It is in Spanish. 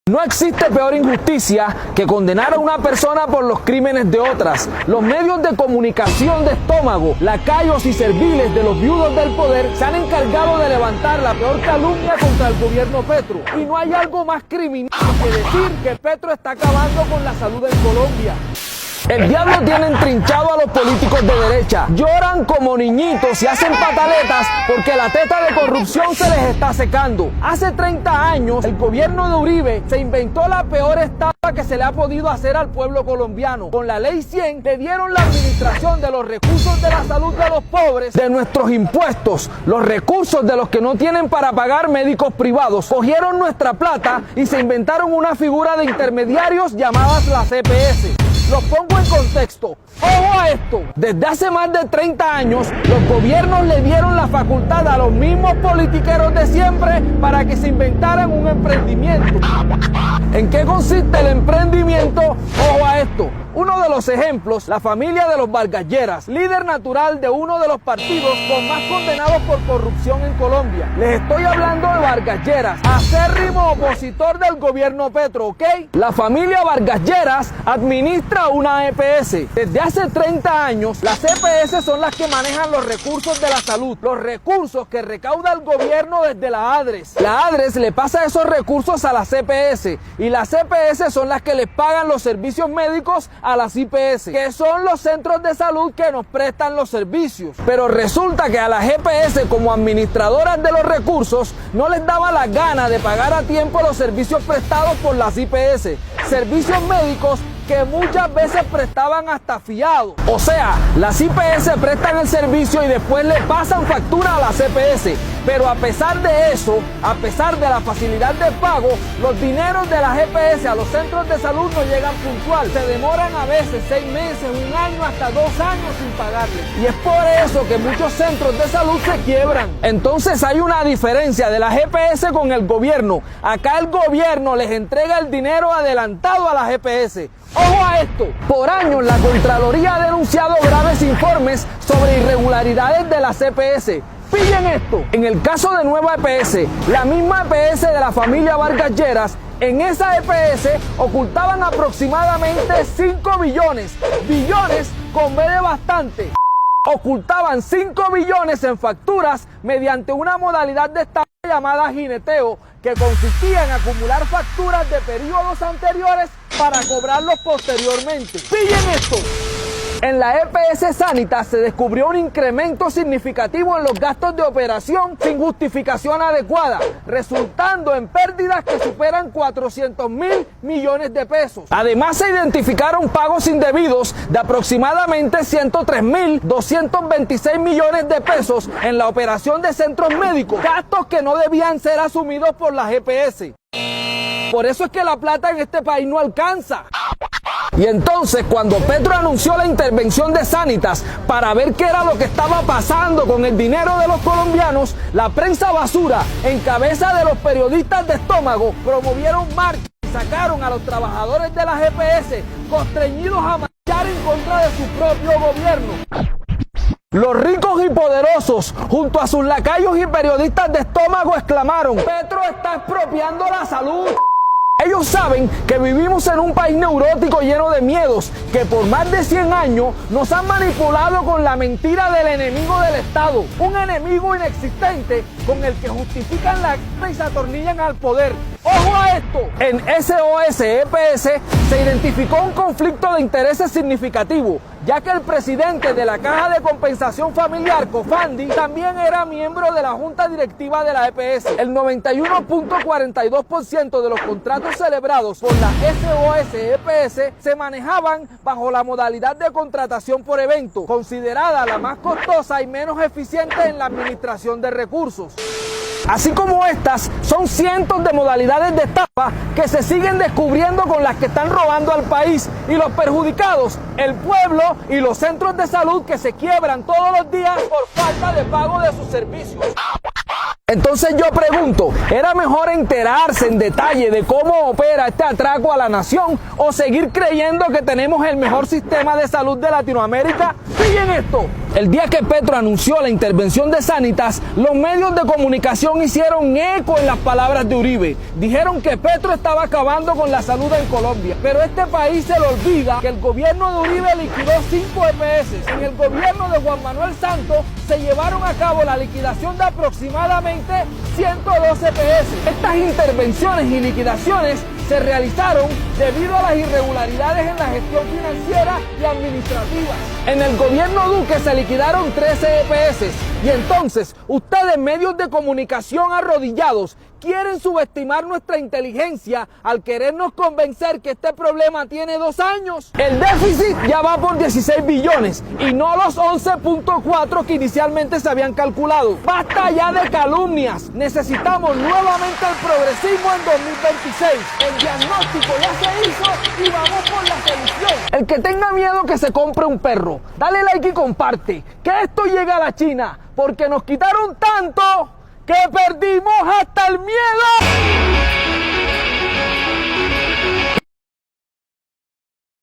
No existe peor injusticia que condenar a una persona por los crímenes de otras. Los medios de comunicación de estómago, lacayos y serviles de los viudos del poder se han encargado de levantar la peor calumnia contra el gobierno Petro. Y no hay algo más criminal que decir que Petro está acabando con la salud en Colombia. El diablo tiene entrinchado a los políticos de derecha. Lloran como niñitos y hacen pataletas porque la teta de corrupción se les está secando. Hace 30 años, el gobierno de Uribe se inventó la peor estafa que se le ha podido hacer al pueblo colombiano. Con la Ley 100 le dieron la administración de los recursos de la salud de los pobres, de nuestros impuestos, los recursos de los que no tienen para pagar médicos privados. Cogieron nuestra plata y se inventaron una figura de intermediarios llamadas las EPS. Los pongo en contexto. ¡Ojo a esto! Desde hace más de 30 años, los gobiernos le dieron la facultad a los mismos politiqueros de siempre para que se inventaran un emprendimiento. ¿En qué consiste el emprendimiento? ¡Ojo a esto! Uno de los ejemplos, la familia de los Vargas Lleras, líder natural de uno de los partidos con más condenados por corrupción en Colombia. Les estoy hablando de Vargas Lleras, acérrimo opositor del gobierno Petro, ¿ok? La familia Vargas Lleras administra una EPS. Desde hace 30 años, las EPS son las que manejan los recursos de la salud, los recursos que recauda el gobierno desde la ADRES. La ADRES le pasa esos recursos a las EPS y las EPS son las que les pagan los servicios médicos a las IPS, que son los centros de salud que nos prestan los servicios. Pero resulta que a las EPS, como administradoras de los recursos, no les daba la gana de pagar a tiempo los servicios prestados por las IPS, servicios médicos que muchas veces prestaban hasta fiados. O sea, las IPS prestan el servicio y después le pasan factura a las EPS. Pero a pesar de eso, a pesar de la facilidad de pago, los dineros de las EPS a los centros de salud no llegan puntual. Se demoran a veces 6 meses, 1 año, hasta 2 años sin pagarles. Y es por eso que muchos centros de salud se quiebran. Entonces hay una diferencia de las EPS con el gobierno. Acá el gobierno les entrega el dinero adelantado a las EPS. ¡Ojo a esto! Por años la Contraloría ha denunciado graves informes sobre irregularidades de las EPS. Pillen esto, en el caso de Nueva EPS, la misma EPS de la familia Vargas Lleras, en esa EPS ocultaban aproximadamente 5 billones, billones con B de bastante. Ocultaban 5 billones en facturas mediante una modalidad de estafa llamada jineteo, que consistía en acumular facturas de periodos anteriores para cobrarlos posteriormente. ¡Pillen esto! En la EPS Sanitas se descubrió un incremento significativo en los gastos de operación sin justificación adecuada, resultando en pérdidas que superan 400.000 millones de pesos. Además, se identificaron pagos indebidos de aproximadamente 103.226 millones de pesos en la operación de centros médicos, gastos que no debían ser asumidos por las EPS. Por eso es que la plata en este país no alcanza. Y entonces, cuando Petro anunció la intervención de Sanitas para ver qué era lo que estaba pasando con el dinero de los colombianos, la prensa basura, en cabeza de los periodistas de estómago, promovieron marchas y sacaron a los trabajadores de las EPS constreñidos a marchar en contra de su propio gobierno. Los ricos y poderosos, junto a sus lacayos y periodistas de estómago, exclamaron: Petro está expropiando la salud. Ellos saben que vivimos en un país neurótico lleno de miedos, que por más de 100 años nos han manipulado con la mentira del enemigo del Estado, un enemigo inexistente con el que justifican la guerra y se atornillan al poder. ¡Ojo a esto! En SOS EPS se identificó un conflicto de intereses significativo, ya que el presidente de la Caja de Compensación Familiar, COFANDI, también era miembro de la Junta Directiva de la EPS. El 91.42% de los contratos celebrados por la SOS EPS se manejaban bajo la modalidad de contratación por evento, considerada la más costosa y menos eficiente en la administración de recursos. Así como estas, son cientos de modalidades de estafa que se siguen descubriendo con las que están robando al país, y los perjudicados, el pueblo y los centros de salud que se quiebran todos los días por falta de pago de sus servicios. Entonces yo pregunto, ¿era mejor enterarse en detalle de cómo opera este atraco a la nación o seguir creyendo que tenemos el mejor sistema de salud de Latinoamérica? Pillen esto, El día que Petro anunció la intervención de Sanitas, los medios de comunicación hicieron eco en las palabras de Uribe. Dijeron que Petro estaba acabando con la salud en Colombia. Pero este país se le olvida que el gobierno de Uribe liquidó 5 EPS. En el gobierno de Juan Manuel Santos se llevaron a cabo la liquidación de aproximadamente 112 EPS. Estas intervenciones y liquidaciones se realizaron debido a las irregularidades en la gestión financiera y administrativa. En el gobierno Duque se liquidaron 13 EPS y entonces ustedes, medios de comunicación arrodillados, quieren subestimar nuestra inteligencia al querernos convencer que este problema tiene 2 años. El déficit ya va por 16 billones y no los 11.4 que inicialmente se habían calculado. Basta ya de calumnias. Necesitamos nuevamente el progresismo en 2026. El diagnóstico ya se hizo y vamos por la solución. El que tenga miedo que se compre un perro, dale like y comparte. Que esto llegue a la China, porque nos quitaron tanto que perdimos hasta el miedo.